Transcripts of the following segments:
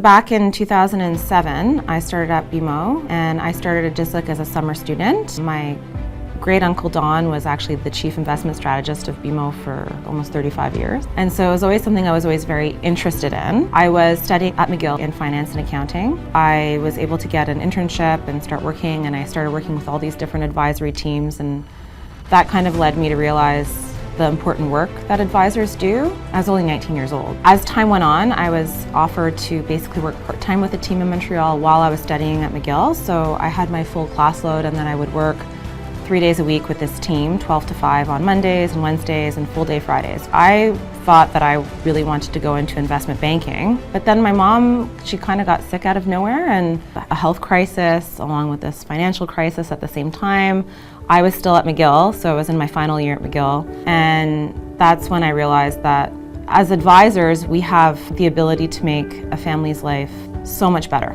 Back in 2007, I started at BMO, and I started just like as a summer student. My great uncle Don was actually the chief investment strategist of BMO for almost 35 years. And so it was always something I was always very interested in. I was studying at McGill in finance and accounting. I was able to get an internship and start working, and I started working with all these different advisory teams, and that kind of led me to realize the important work that advisors do. I was only 19 years old. As time went on, I was offered to basically work part-time with a team in Montreal while I was studying at McGill. So I had my full class load, and then I would work 3 days a week with this team, 12 to 5 on Mondays and Wednesdays and full day Fridays. I thought that I really wanted to go into investment banking, but then my mom, she kind of got sick out of nowhere, and a health crisis along with this financial crisis at the same time. I was still at McGill, so I was in my final year at McGill, and that's when I realized that as advisors, we have the ability to make a family's life so much better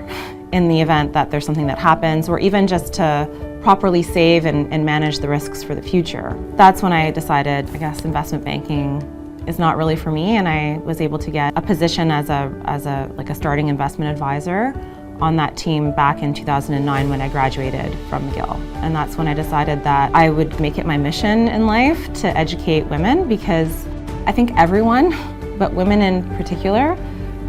in the event that there's something that happens, or even just to properly save and manage the risks for the future. That's when I decided, I guess, investment banking is not really for me, and I was able to get a position as a starting investment advisor on that team back in 2009 when I graduated from McGill. And that's when I decided that I would make it my mission in life to educate women, because I think everyone, but women in particular,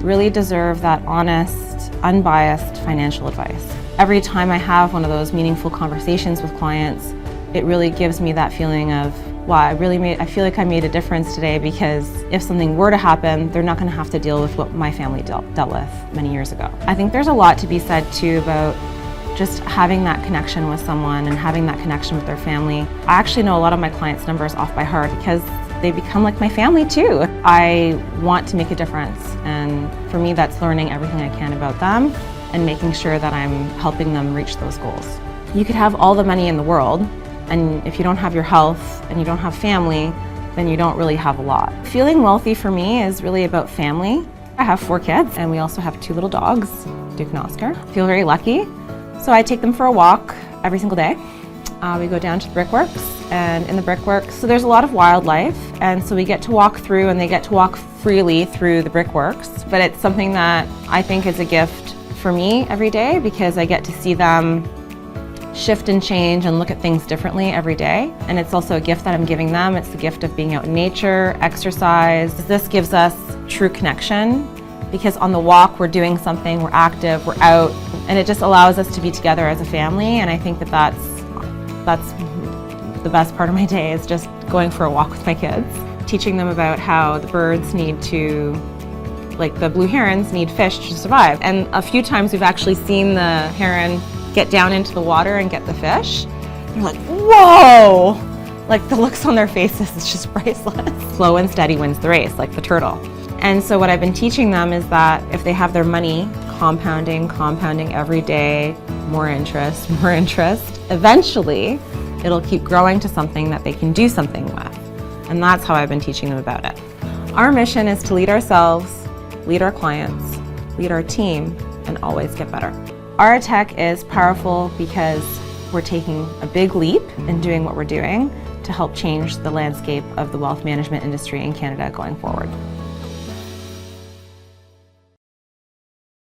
really deserve that honest, unbiased financial advice. Every time I have one of those meaningful conversations with clients, it really gives me that feeling of, wow, I feel like I made a difference today, because if something were to happen, they're not going to have to deal with what my family dealt with many years ago. I think there's a lot to be said too about just having that connection with someone and having that connection with their family. I actually know a lot of my clients' numbers off by heart because they become like my family too. I want to make a difference, and for me that's learning everything I can about them and making sure that I'm helping them reach those goals. You could have all the money in the world, and if you don't have your health and you don't have family, then you don't really have a lot. Feeling wealthy for me is really about family. I have 4 kids, and we also have 2 little dogs, Duke and Oscar. I feel very lucky. So I take them for a walk every single day. We go down to the brickworks, and in the brickworks, so there's a lot of wildlife, and so we get to walk through, and they get to walk freely through the brickworks. But it's something that I think is a gift for me every day, because I get to see them shift and change and look at things differently every day. And it's also a gift that I'm giving them. It's the gift of being out in nature, exercise. This gives us true connection, because on the walk we're doing something, we're active, we're out, and it just allows us to be together as a family. And I think that that's the best part of my day, is just going for a walk with my kids, teaching them about how the birds need to, like the blue herons need fish to survive. And a few times we've actually seen the heron get down into the water and get the fish. They're like, whoa! Like the looks on their faces is just priceless. Slow and steady wins the race, like the turtle. And so what I've been teaching them is that if they have their money compounding every day, more interest, eventually it'll keep growing to something that they can do something with. And that's how I've been teaching them about it. Our mission is to lead ourselves, lead our clients, lead our team, and always get better. Aretec is powerful because we're taking a big leap in doing what we're doing to help change the landscape of the wealth management industry in Canada going forward.